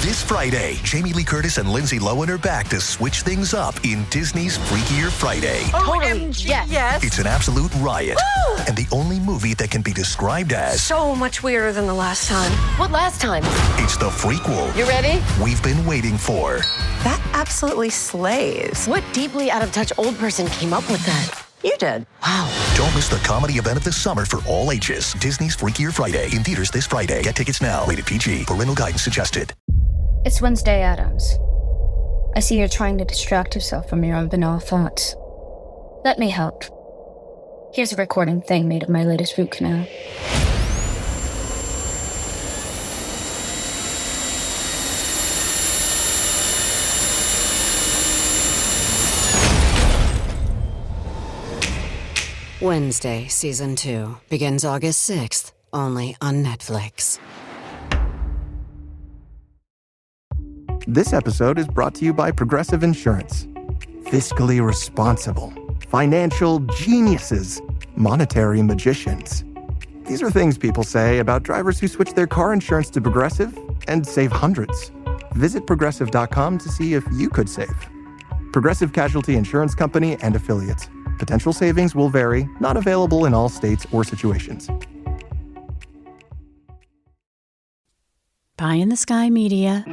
This Friday, Jamie Lee Curtis and Lindsay Lohan are back to switch things up in Disney's Freakier Friday. Totally, yes. It's an absolute riot, Woo! and the only movie that can be described as So much weirder than the last time. What last time? it's the frequel You ready? we've been waiting for. That absolutely slays. What deeply out-of-touch old person came up with that? You did. Wow. Don't miss the comedy event of the summer for all ages. Disney's Freakier Friday in theaters this Friday. Get tickets now. Rated PG. Parental guidance suggested. It's Wednesday, Addams. I see you're trying to distract yourself from your own banal thoughts. Let me help. Here's a recording thing made of my latest root canal. Wednesday, Season 2, begins August 6th, only on Netflix. This episode is brought to you by Progressive Insurance. Fiscally responsible, financial geniuses, monetary magicians. These are things people say about drivers who switch their car insurance to Progressive and save hundreds. Visit Progressive.com to see if you could save. Progressive Casualty Insurance Company and Affiliates. Potential savings will vary, not available in all states or situations. Pie in the Sky Media.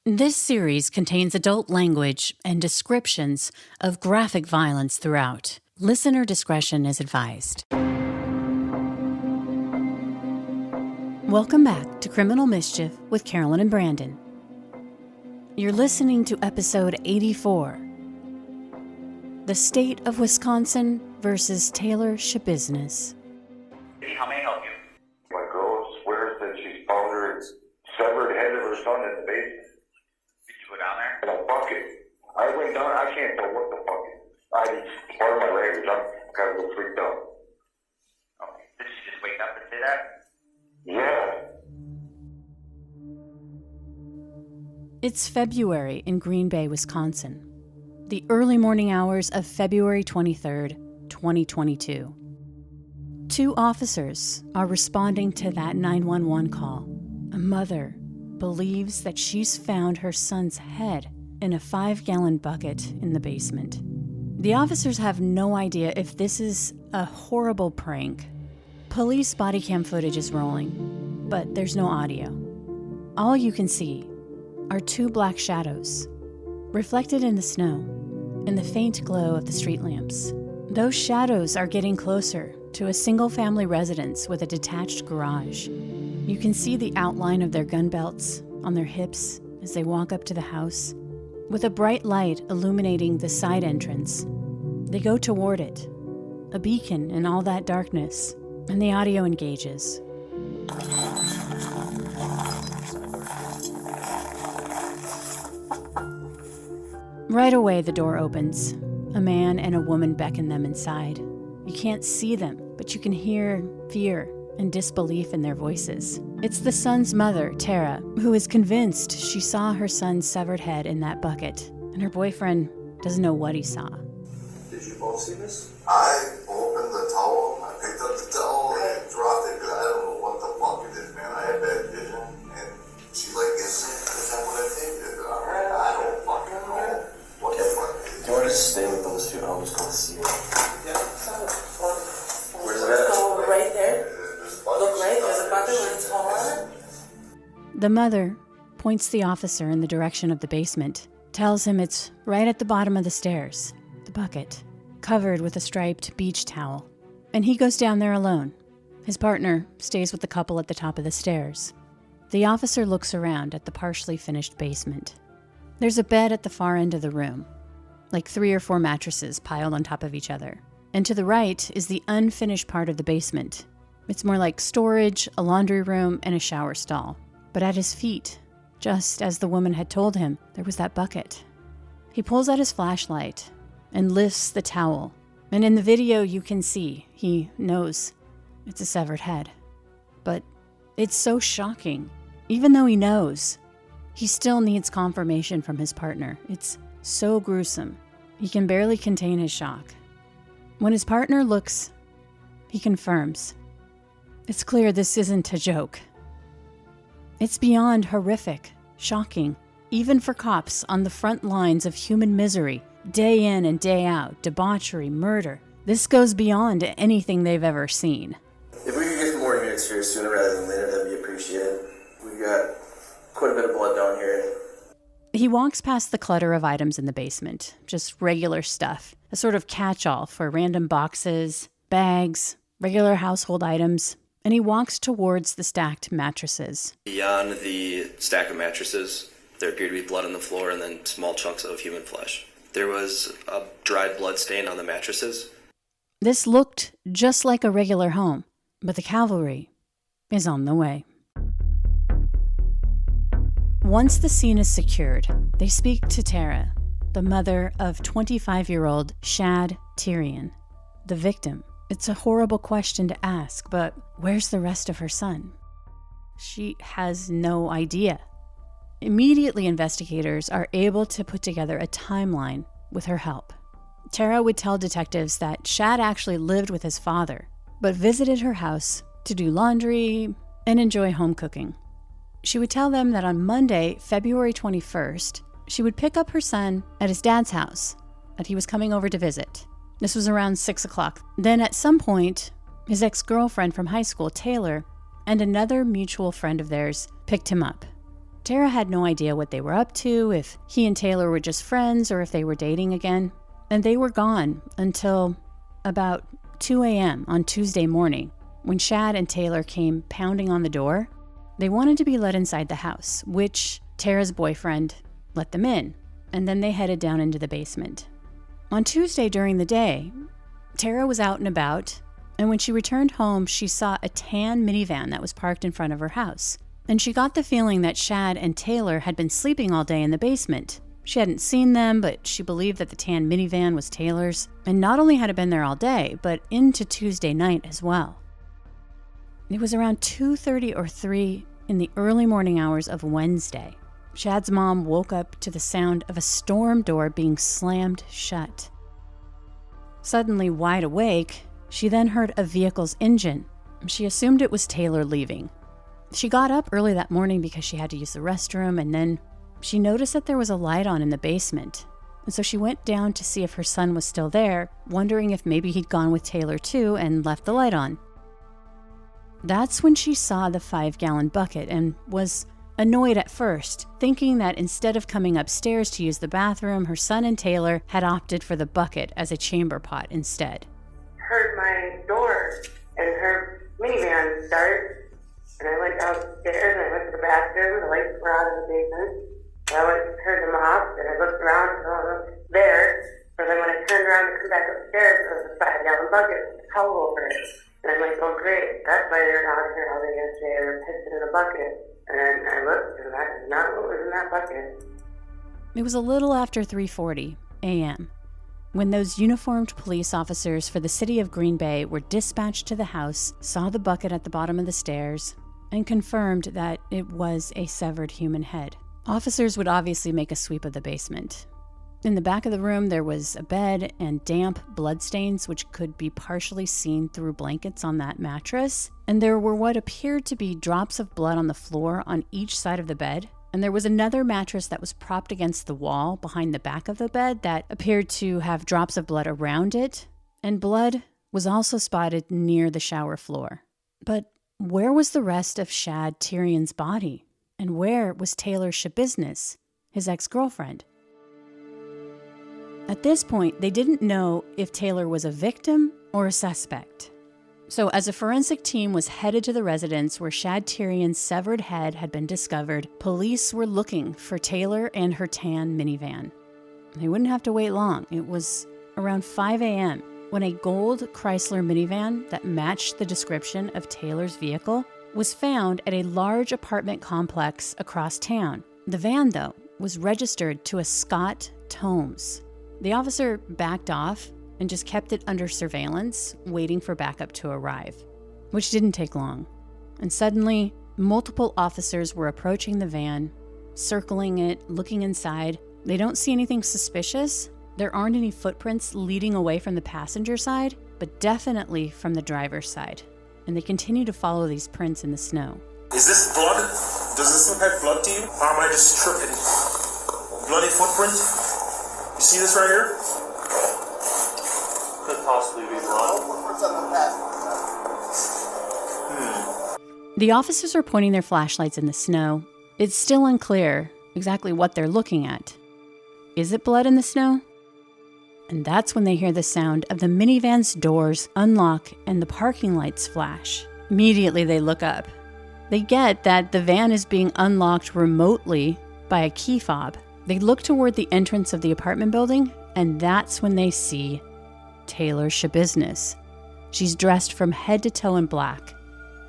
This series contains adult language and descriptions of graphic violence throughout. Listener discretion is advised. Welcome back to Criminal Mischief with Carolyn and Branden. You're listening to episode 84. The State of Wisconsin versus Taylor Schabusiness. How may I help you? My girl swears that she's found her severed head of her son in the basement. Did you go down there? In a bucket. I went down, I can't tell what the fuck. Part of my language, I'm kind of a little freaked out. Okay. Did she just wake up and say that? Yeah. It's February in Green Bay, Wisconsin. The early morning hours of February 23rd, 2022. Two officers are responding to that 911 call. A mother believes that she's found her son's head in a 5-gallon bucket in the basement. The officers have no idea if this is a horrible prank. Police body cam footage is rolling, but there's no audio. All you can see are two black shadows, reflected in the snow, in the faint glow of the street lamps. Those shadows are getting closer to a single-family residence with a detached garage. You can see the outline of their gun belts on their hips as they walk up to the house. With a bright light illuminating the side entrance, they go toward it, a beacon in all that darkness, and the audio engages. Right away, the door opens. A man and a woman beckon them inside. You can't see them, but you can hear fear and disbelief in their voices. It's the son's mother, Tara, who is convinced she saw her son's severed head in that bucket, and her boyfriend doesn't know what he saw. Did you both see this? I opened the towel, I picked up the towel and dropped it because I don't know what the fuck it is, man. I had bad vision. And she's like, is that what I think? I don't fucking know. What the fuck is it? Do you want to just stay with those two? I'll just go see it. Yeah. Where's it at? Go right there. Look right, there's a bucket with a towel on it. The mother points the officer in the direction of the basement, tells him it's right at the bottom of the stairs, the bucket, covered with a striped beach towel. And he goes down there alone. His partner stays with the couple at the top of the stairs. The officer looks around at the partially finished basement. There's a bed at the far end of the room, like 3 or 4 mattresses piled on top of each other. And to the right is the unfinished part of the basement. It's more like storage, a laundry room, and a shower stall. But at his feet, just as the woman had told him, there was that bucket. He pulls out his flashlight and lifts the towel. And in the video you can see, he knows it's a severed head. But it's so shocking. Even though he knows, he still needs confirmation from his partner. It's so gruesome. He can barely contain his shock. When his partner looks, he confirms. It's clear this isn't a joke. It's beyond horrific, shocking, even for cops on the front lines of human misery, day in and day out, debauchery, murder. This goes beyond anything they've ever seen. If we could get more units here sooner rather than later, that'd be appreciated. We've got quite a bit of blood down here. He walks past the clutter of items in the basement, just regular stuff, a sort of catch-all for random boxes, bags, regular household items, and he walks towards the stacked mattresses. Beyond the stack of mattresses, there appeared to be blood on the floor and then small chunks of human flesh. There was a dried blood stain on the mattresses. This looked just like a regular home, but the cavalry is on the way. Once the scene is secured, they speak to Tara, the mother of 25-year-old Shad Tyrion, the victim. It's a horrible question to ask, but where's the rest of her son? She has no idea. Immediately, investigators are able to put together a timeline with her help. Tara would tell detectives that Shad actually lived with his father, but visited her house to do laundry and enjoy home cooking. She would tell them that on Monday, February 21st, she would pick up her son at his dad's house, that he was coming over to visit. This was around 6 o'clock. Then at some point, his ex-girlfriend from high school, Taylor, and another mutual friend of theirs picked him up. Tara had no idea what they were up to, if he and Taylor were just friends or if they were dating again. And they were gone until about 2 a.m. on Tuesday morning, when Shad and Taylor came pounding on the door. They wanted to be let inside the house, which Tara's boyfriend let them in, and then they headed down into the basement. On Tuesday during the day, Tara was out and about, and when she returned home, she saw a tan minivan that was parked in front of her house. And she got the feeling that Shad and Taylor had been sleeping all day in the basement. She hadn't seen them, but she believed that the tan minivan was Taylor's, and not only had it been there all day, but into Tuesday night as well. It was around 2:30 or 3 in the early morning hours of Wednesday. Shad's mom woke up to the sound of a storm door being slammed shut. Suddenly wide awake, she then heard a vehicle's engine. She assumed it was Taylor leaving. She got up early that morning because she had to use the restroom, and then she noticed that there was a light on in the basement. And so she went down to see if her son was still there, wondering if maybe he'd gone with Taylor too and left the light on. That's when she saw the 5-gallon bucket and was annoyed at first, thinking that instead of coming upstairs to use the bathroom, her son and Taylor had opted for the bucket as a chamber pot instead. Heard my door and her minivan start, and I went downstairs and I went to the bathroom. The lights were out in the basement. I heard them off, and I looked around and I was there. But then when I turned around to come back upstairs, there was a 5-gallon bucket with a towel over it. And I'm like, oh great, that's why they're not here all day yesterday. They were pissing in a bucket. And then I looked, and that is not what was in that bucket. It was a little after 3:40 a.m. when those uniformed police officers for the city of Green Bay were dispatched to the house, saw the bucket at the bottom of the stairs, and confirmed that it was a severed human head. Officers would obviously make a sweep of the basement. In the back of the room, there was a bed and damp bloodstains, which could be partially seen through blankets on that mattress. And there were what appeared to be drops of blood on the floor on each side of the bed. And there was another mattress that was propped against the wall behind the back of the bed that appeared to have drops of blood around it. And blood was also spotted near the shower floor. But where was the rest of Shad Tyrion's body? And where was Taylor Schabusiness, his ex-girlfriend? At this point, they didn't know if Taylor was a victim or a suspect. So as a forensic team was headed to the residence where Shad Tyrion's severed head had been discovered, police were looking for Taylor and her tan minivan. They wouldn't have to wait long. It was around 5 a.m. when a gold Chrysler minivan that matched the description of Taylor's vehicle was found at a large apartment complex across town. The van, though, was registered to a Scott Tomes. The officer backed off and just kept it under surveillance, waiting for backup to arrive, which didn't take long. And suddenly, multiple officers were approaching the van, circling it, looking inside. They don't see anything suspicious. There aren't any footprints leading away from the passenger side, but definitely from the driver's side. And they continue to follow these prints in the snow. Is this blood? Does this look like blood to you? Or am I just tripping? Bloody footprint? You see this right here? Could possibly be blood. The officers are pointing their flashlights in the snow. It's still unclear exactly what they're looking at. Is it blood in the snow? And that's when they hear the sound of the minivan's doors unlock and the parking lights flash. Immediately they look up. They get that the van is being unlocked remotely by a key fob. They look toward the entrance of the apartment building, and that's when they see Taylor Schabusiness. She's dressed from head to toe in black.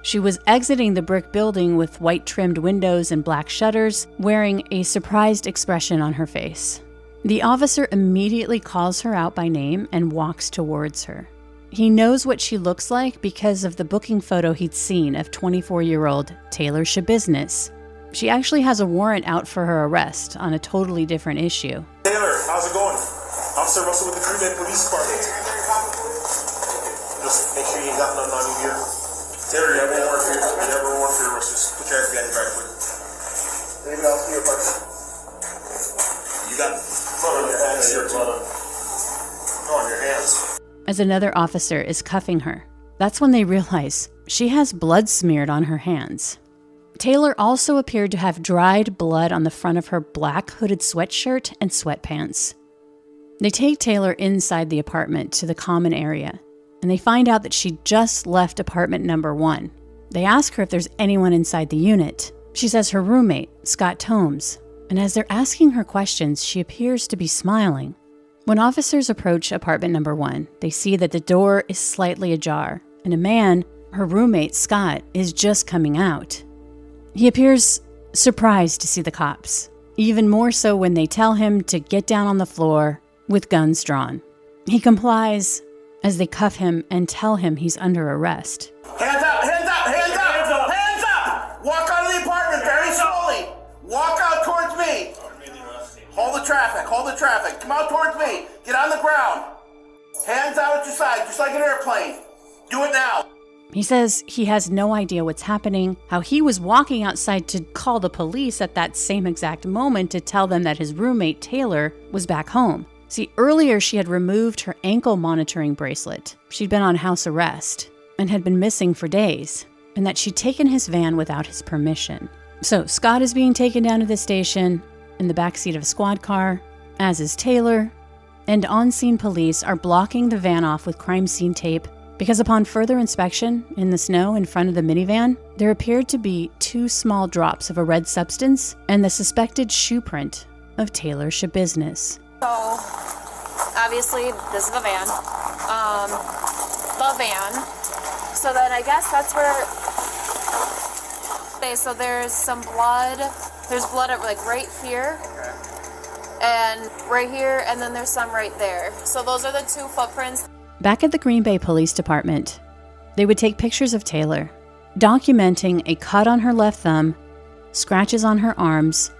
She was exiting the brick building with white trimmed windows and black shutters, wearing a surprised expression on her face. The officer immediately calls her out by name and walks towards her. He knows what she looks like because of the booking photo he'd seen of 24-year-old Taylor Schabusiness. She actually has a warrant out for her arrest on a totally different issue. Taylor, how's it going? Officer Russell with the Green Bay Police Department. Just make sure you ain't got nothing on you here. Taylor, you have a warrant for your arrest. Just put your hands behind your back quick. Anything else in your apartment? You got blood on your hands here, on your hands. As another officer is cuffing her, that's when they realize she has blood smeared on her hands. Taylor also appeared to have dried blood on the front of her black hooded sweatshirt and sweatpants. They take Taylor inside the apartment to the common area, and they find out that she just left apartment number 1. They ask her if there's anyone inside the unit. She says her roommate, Scott Tomes, and as they're asking her questions, she appears to be smiling. When officers approach apartment number 1, they see that the door is slightly ajar, and a man, her roommate, Scott, is just coming out. He appears surprised to see the cops, even more so when they tell him to get down on the floor with guns drawn. He complies as they cuff him and tell him he's under arrest. Hands up, hands up, hands up, hands up, hands up! Walk out of the apartment very slowly. Walk out towards me. Hold the traffic, come out towards me. Get on the ground. Hands out at your side, just like an airplane. Do it now. He says he has no idea what's happening, how he was walking outside to call the police at that same exact moment to tell them that his roommate, Taylor, was back home. See, earlier she had removed her ankle monitoring bracelet. She'd been on house arrest and had been missing for days, and that she'd taken his van without his permission. So Scott is being taken down to the station in the backseat of a squad car, as is Taylor, and on-scene police are blocking the van off with crime scene tape because upon further inspection in the snow in front of the minivan, there appeared to be 2 small drops of a red substance and the suspected shoe print of Taylor Schabusiness. So, obviously, this is the van. So then I guess that's where... Okay, so there's some blood. There's blood like right here. And right here, and then there's some right there. So those are the 2 footprints. Back at the Green Bay Police Department, they would take pictures of Taylor, documenting a cut on her left thumb, scratches on her arms,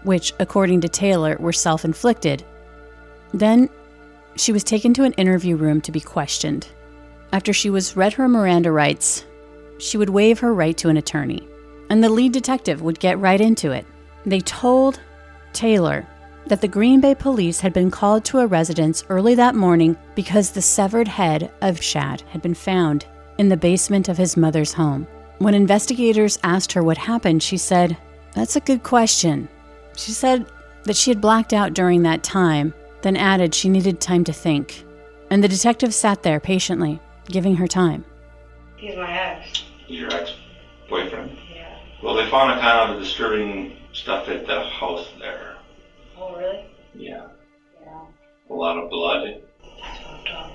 which, according to Taylor, were self-inflicted. Then, she was taken to an interview room to be questioned. After she was read her Miranda rights, she would waive her right to an attorney, and the lead detective would get right into it. They told Taylor that the Green Bay police had been called to a residence early that morning because the severed head of Shad had been found in the basement of his mother's home. When investigators asked her what happened, she said, "That's a good question." She said that she had blacked out during that time, then added she needed time to think. And the detective sat there patiently, giving her time. He's my ex. Your ex-boyfriend? Yeah. Well, they found a kind of disturbing stuff at the house there. Oh, really? Yeah. Yeah. A lot of blood. That's fucked up.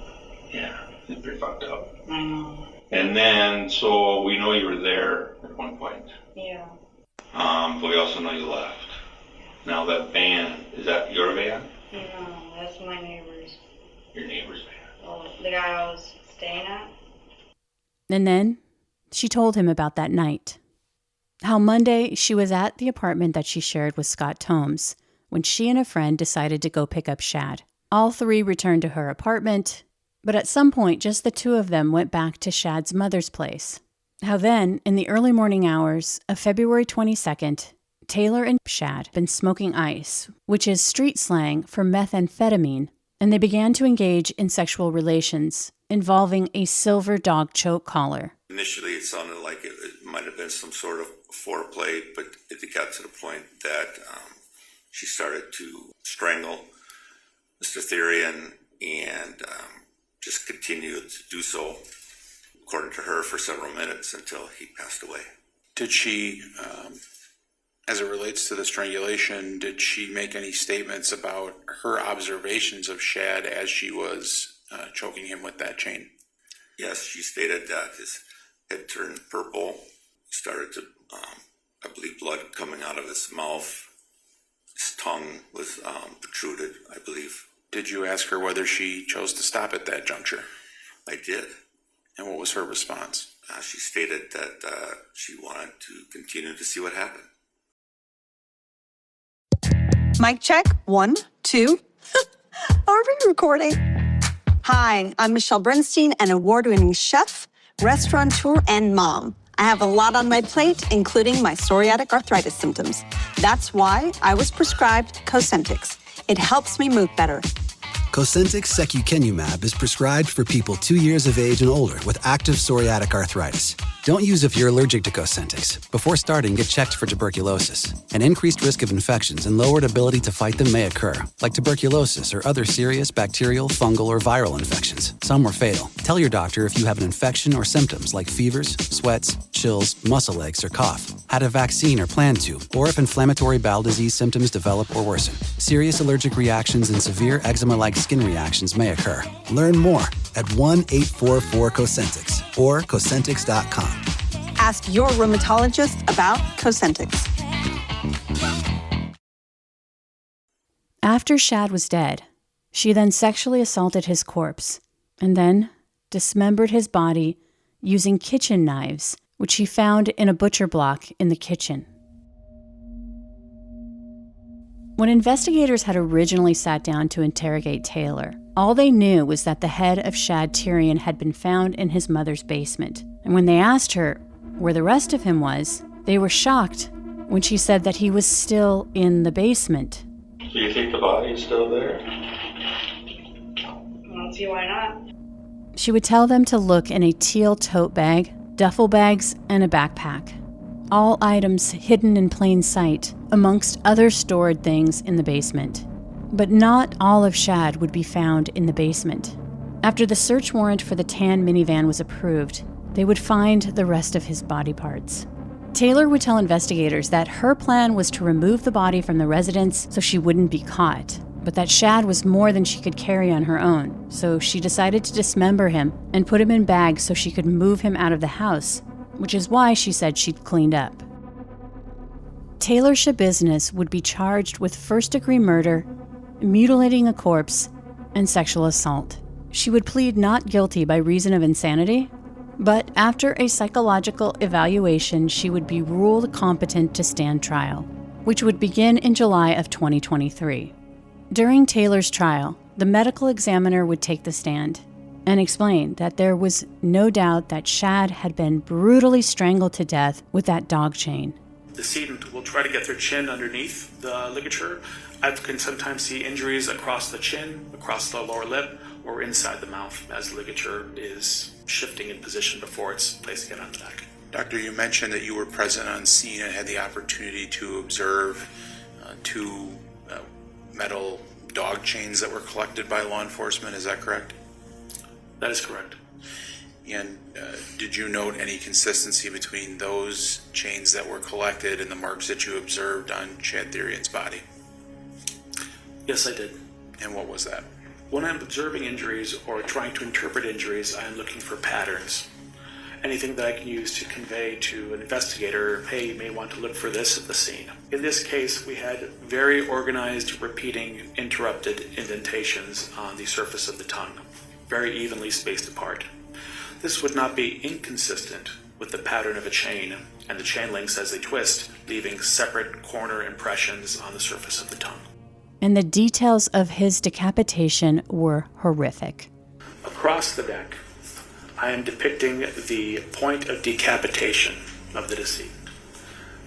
Yeah, it's pretty fucked up. I know. And then, so we know you were there at one point. Yeah. But we also know you left. Now that van, is that your van? No, that's my neighbor's. Your neighbor's van. Oh, the guy I was staying at. And then she told him about that night. How Monday she was at the apartment that she shared with Scott Tomes when she and a friend decided to go pick up Shad. All 3 returned to her apartment, but at some point just the 2 of them went back to Shad's mother's place. How then, in the early morning hours of February 22nd, Taylor and Shad had been smoking ice, which is street slang for methamphetamine, and they began to engage in sexual relations involving a silver dog choke collar. Initially, it sounded like it might have been some sort of foreplay, but it got to the point that she started to strangle Mr. Therian and just continued to do so, according to her, for several minutes until he passed away. Did she, as it relates to the strangulation, did she make any statements about her observations of Shad as she was choking him with that chain? Yes, she stated that his head turned purple. He started to, I believe, blood coming out of his mouth. His tongue was protruded, I believe. Did you ask her whether she chose to stop at that juncture? I did. And what was her response? She stated that she wanted to continue to see what happened. Mic check. 1, 2. Are we recording? Hi, I'm Michelle Bernstein, an award-winning chef, restaurateur, and mom. I have a lot on my plate, including my psoriatic arthritis symptoms. That's why I was prescribed Cosentyx. It helps me move better. Cosentyx secukinumab is prescribed for people 2 years of age and older with active psoriatic arthritis. Don't use if you're allergic to Cosentyx. Before starting, get checked for tuberculosis. An increased risk of infections and lowered ability to fight them may occur, like tuberculosis or other serious bacterial, fungal, or viral infections. Some were fatal. Tell your doctor if you have an infection or symptoms like fevers, sweats, chills, muscle aches, or cough, had a vaccine or plan to, or if inflammatory bowel disease symptoms develop or worsen. Serious allergic reactions and severe eczema-like skin reactions may occur. Learn more at 1-844-COSENTYX or Cosentyx.com. Ask your rheumatologist about Cosentyx. After Shad was dead, she then sexually assaulted his corpse and then dismembered his body using kitchen knives, which she found in a butcher block in the kitchen. When investigators had originally sat down to interrogate Taylor, all they knew was that the head of Shad Therian had been found in his mother's basement. And when they asked her where the rest of him was, they were shocked when she said that he was still in the basement. So you think the body is still there? I don't see why not. She would tell them to look in a teal tote bag, duffel bags, and a backpack. All items hidden in plain sight, amongst other stored things in the basement. But not all of Shad would be found in the basement. After the search warrant for the tan minivan was approved, they would find the rest of his body parts. Taylor would tell investigators that her plan was to remove the body from the residence so she wouldn't be caught, but that Shad was more than she could carry on her own, so she decided to dismember him and put him in bags so she could move him out of the house, which is why she said she'd cleaned up. Taylor Schabusiness would be charged with first-degree murder, mutilating a corpse, and sexual assault. She would plead not guilty by reason of insanity, but after a psychological evaluation, she would be ruled competent to stand trial, which would begin in July of 2023. During Taylor's trial, the medical examiner would take the stand and explain that there was no doubt that Shad had been brutally strangled to death with that dog chain. The decedent will try to get their chin underneath the ligature. I can sometimes see injuries across the chin, across the lower lip, or inside the mouth as the ligature is shifting in position before it's placing it on the neck. Doctor, you mentioned that you were present on scene and had the opportunity to observe two metal dog chains that were collected by law enforcement. Is that correct? That is correct. And did you note any consistency between those chains that were collected and the marks that you observed on Shad Therian's body? Yes, I did. And what was that? When I'm observing injuries or trying to interpret injuries, I'm looking for patterns. Anything that I can use to convey to an investigator, hey, you may want to look for this at the scene. In this case, we had very organized, repeating, interrupted indentations on the surface of the tongue, very evenly spaced apart. This would not be inconsistent with the pattern of a chain and the chain links as they twist, leaving separate corner impressions on the surface of the tongue. And the details of his decapitation were horrific. Across the neck, I am depicting the point of decapitation of the decedent.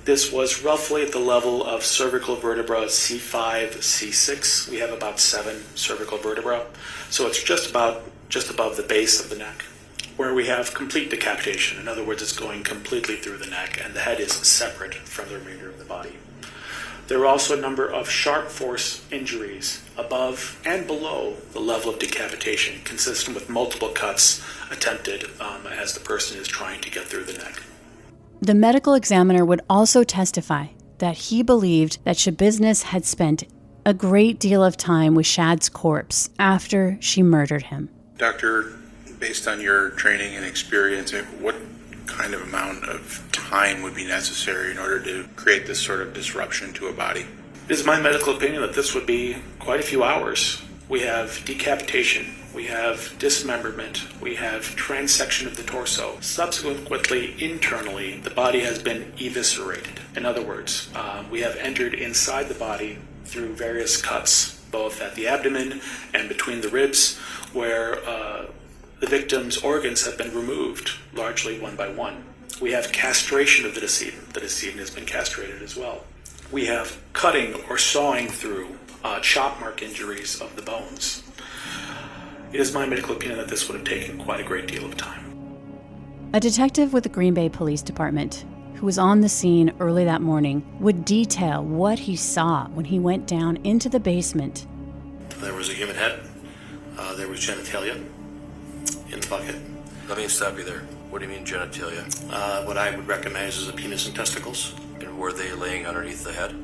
This was roughly at the level of cervical vertebra C5, C6. We have about 7 cervical vertebrae, so it's just above the base of the neck, where we have complete decapitation. In other words, it's going completely through the neck, and the head is separate from the remainder of the body. There were also a number of sharp force injuries above and below the level of decapitation, consistent with multiple cuts attempted as the person is trying to get through the neck. The medical examiner would also testify that he believed that Schabusiness had spent a great deal of time with Shad's corpse after she murdered him. Doctor, based on your training and experience, what kind of amount of time would be necessary in order to create this sort of disruption to a body? It is my medical opinion that this would be quite a few hours. We have decapitation, we have dismemberment, we have transection of the torso. Subsequently, internally, the body has been eviscerated. In other words, we have entered inside the body through various cuts, both at the abdomen and between the ribs, where the victim's organs have been removed, largely one by one. We have castration of the decedent. The decedent has been castrated as well. We have cutting or sawing through chop mark injuries of the bones. It is my medical opinion that this would have taken quite a great deal of time. A detective with the Green Bay Police Department, who was on the scene early that morning, would detail what he saw when he went down into the basement. There was a human head. There was genitalia in the bucket. Let me stop you there. What do you mean genitalia? What I would recognize as a penis and testicles. And were they laying underneath the head?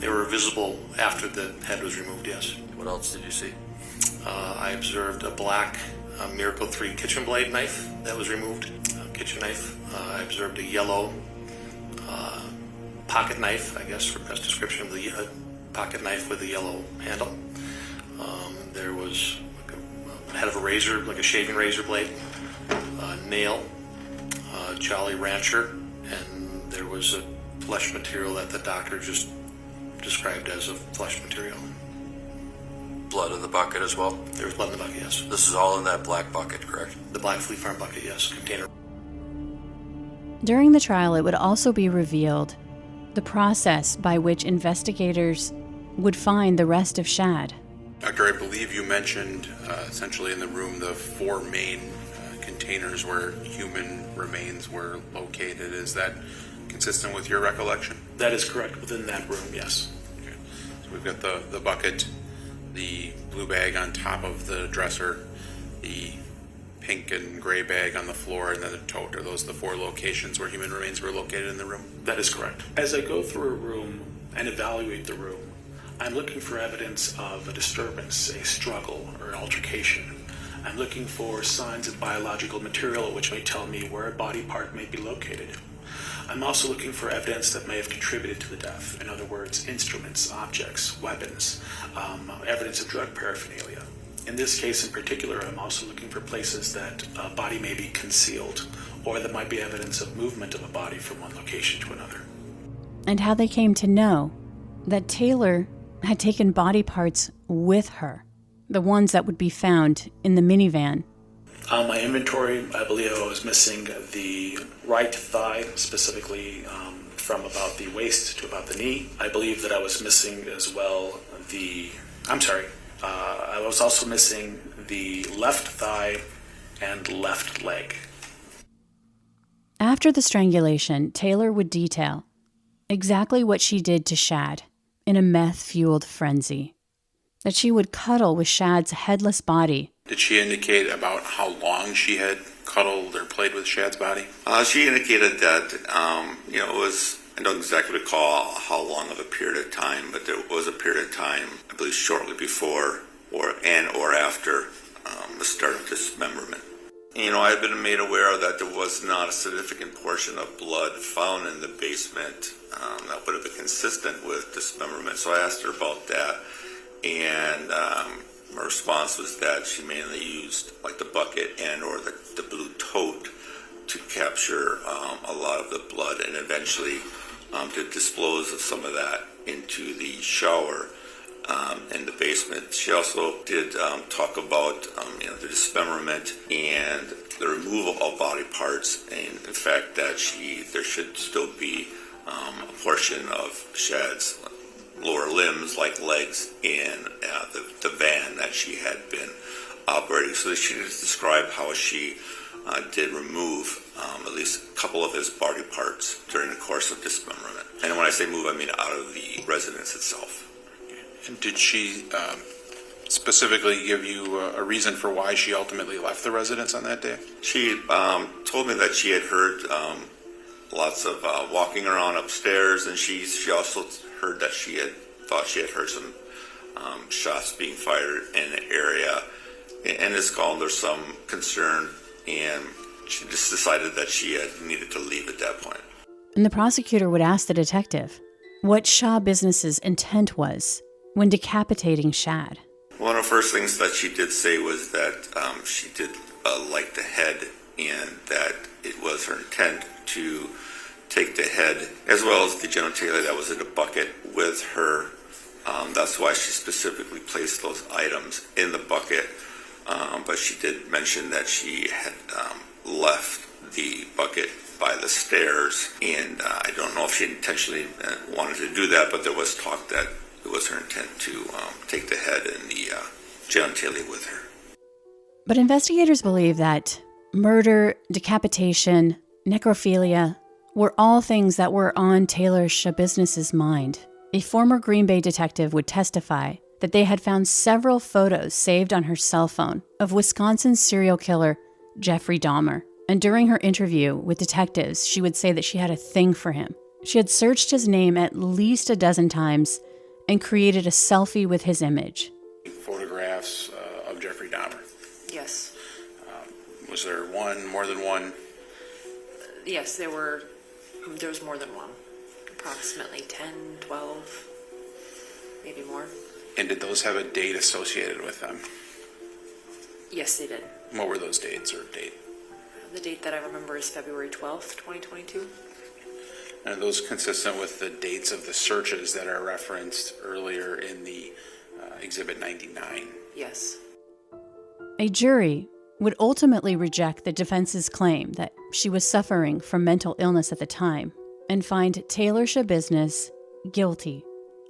They were visible after the head was removed, yes. What else did you see? I observed a black Miracle 3 kitchen blade knife that was removed, kitchen knife. I observed a yellow pocket knife, I guess for best description of the pocket knife with a yellow handle. There was a head of a razor, like a shaving razor blade, a nail, a Jolly Rancher, and there was a flesh material that the doctor just described as a flesh material. Blood in the bucket as well? There was blood in the bucket, yes. This is all in that black bucket, correct? The black Fleet Farm bucket, yes, container. During the trial, it would also be revealed the process by which investigators would find the rest of Shad. Doctor, I believe you mentioned essentially in the room the 4 main containers where human remains were located. Is that consistent with your recollection? That is correct, within that room, yes. Okay. So we've got the bucket, the blue bag on top of the dresser, the pink and gray bag on the floor, and then the tote. Are those the 4 locations where human remains were located in the room? That is correct. As I go through a room and evaluate the room, I'm looking for evidence of a disturbance, a struggle, or an altercation. I'm looking for signs of biological material which may tell me where a body part may be located. I'm also looking for evidence that may have contributed to the death. In other words, instruments, objects, weapons, evidence of drug paraphernalia. In this case in particular, I'm also looking for places that a body may be concealed, or there might be evidence of movement of a body from one location to another. And how they came to know that Taylor had taken body parts with her, the ones that would be found in the minivan. On my inventory, I believe I was missing the right thigh, specifically from about the waist to about the knee. I believe that I was missing as well I was also missing the left thigh and left leg. After the strangulation, Taylor would detail exactly what she did to Shad in a meth-fueled frenzy. That she would cuddle with Shad's headless body. Did she indicate about how long she had cuddled or played with Shad's body? She indicated that, it was, I don't exactly recall how long of a period of time, but there was a period of time, I believe shortly before or after the start of dismemberment. I had been made aware that there was not a significant portion of blood found in the basement that would have been consistent with dismemberment, so I asked her about that. And her response was that she mainly used like the bucket and or the blue tote to capture a lot of the blood, and eventually to dispose of some of that into the shower in the basement. She also did talk about the dismemberment and the removal of body parts, and in fact that there should still be a portion of Shad's lower limbs, like legs, in the van that she had been operating. So she just described how she did remove at least a couple of his body parts during the course of dismemberment. And when I say move, I mean out of the residence itself. And did she specifically give you a reason for why she ultimately left the residence on that day? She told me that she had heard lots of walking around upstairs, and she also heard that she had heard some shots being fired in the area. And it's called there's some concern, and she just decided that she had needed to leave at that point. And the prosecutor would ask the detective what Schabusiness's intent was when decapitating Shad. One of the first things that she did say was that she did like the head, and that it was her intent to take the head as well as the genitalia that was in a bucket with her. That's why she specifically placed those items in the bucket. But she did mention that she had left the bucket by the stairs, and I don't know if she intentionally wanted to do that, but there was talk that it was her intent to take the head and the genitalia with her. But investigators believe that murder, decapitation, necrophilia were all things that were on Taylor Schabusiness's mind. A former Green Bay detective would testify that they had found several photos saved on her cell phone of Wisconsin's serial killer Jeffrey Dahmer. And during her interview with detectives, she would say that she had a thing for him. She had searched his name at least a dozen times and created a selfie with his image. Photographs of Jeffrey Dahmer. Yes. Was there more than one? Yes, there was more than one. Approximately 10, 12, maybe more. And did those have a date associated with them? Yes, they did. What were those dates or date? The date that I remember is February 12th, 2022. And are those consistent with the dates of the searches that are referenced earlier in the Exhibit 99? Yes. A jury would ultimately reject the defense's claim that she was suffering from mental illness at the time and find Taylor Schabusiness guilty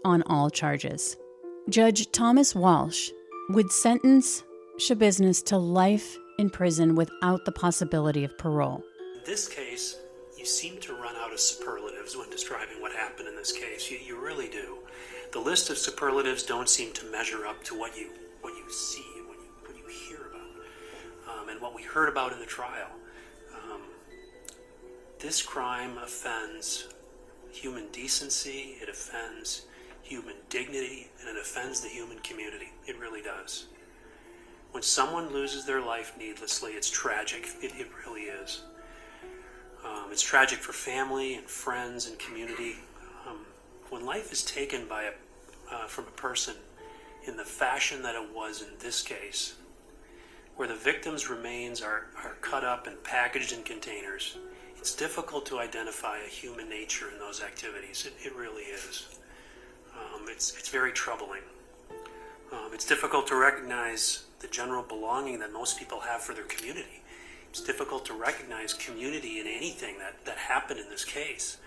on all charges. Judge Thomas Walsh would sentence Schabusiness to life in prison without the possibility of parole. In this case, you seem to run out of superlatives when describing what happened in this case. You really do. The list of superlatives don't seem to measure up to what you see, what you hear about, and what we heard about in the trial. This crime offends human decency, it offends human dignity, and it offends the human community. It really does. When someone loses their life needlessly, it's tragic. It really is. It's tragic for family and friends and community. When life is taken from a person in the fashion that it was in this case, where the victim's remains are cut up and packaged in containers, it's difficult to identify a human nature in those activities. It really is. It's very troubling. It's difficult to recognize the general belonging that most people have for their community. It's difficult to recognize community in anything that happened in this case.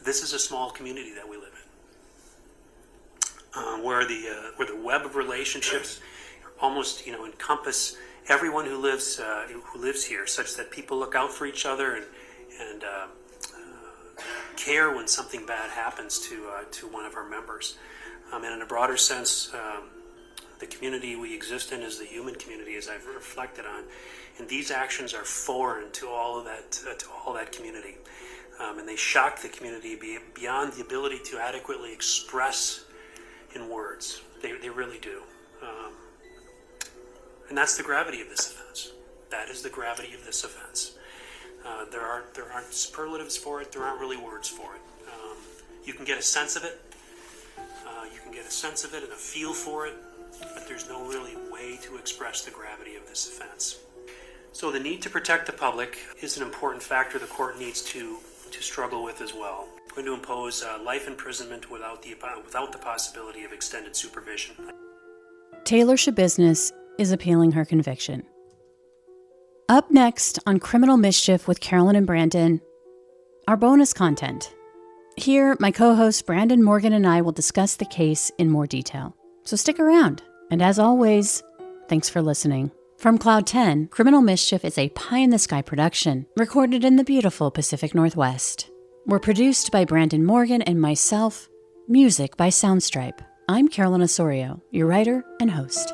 This is a small community that we live in, where the web of relationships almost encompass everyone who lives here, such that people look out for each other and care when something bad happens to one of our members. And in a broader sense, the community we exist in is the human community, as I've reflected on, and these actions are foreign to all of that community, and they shock the community beyond the ability to adequately express in words. They really do, and that's the gravity of this offense. That is the gravity of this offense. There aren't superlatives for it. There aren't really words for it. You can get a sense of it. You can get a sense of it and a feel for it, but there's no really way to express the gravity of this offense. So the need to protect the public is an important factor the court needs to struggle with as well. We're going to impose life imprisonment without the possibility of extended supervision. Taylor Schabusiness is appealing her conviction. Up next on Criminal Mischief with Carolyn and Branden, our bonus content. Here, my co-hosts Branden, Morgan, and I will discuss the case in more detail. So stick around. And as always, thanks for listening. From Cloud 10, Criminal Mischief is a pie-in-the-sky production recorded in the beautiful Pacific Northwest. We're produced by Branden Morgan and myself, music by Soundstripe. I'm Carolyn Osorio, your writer and host.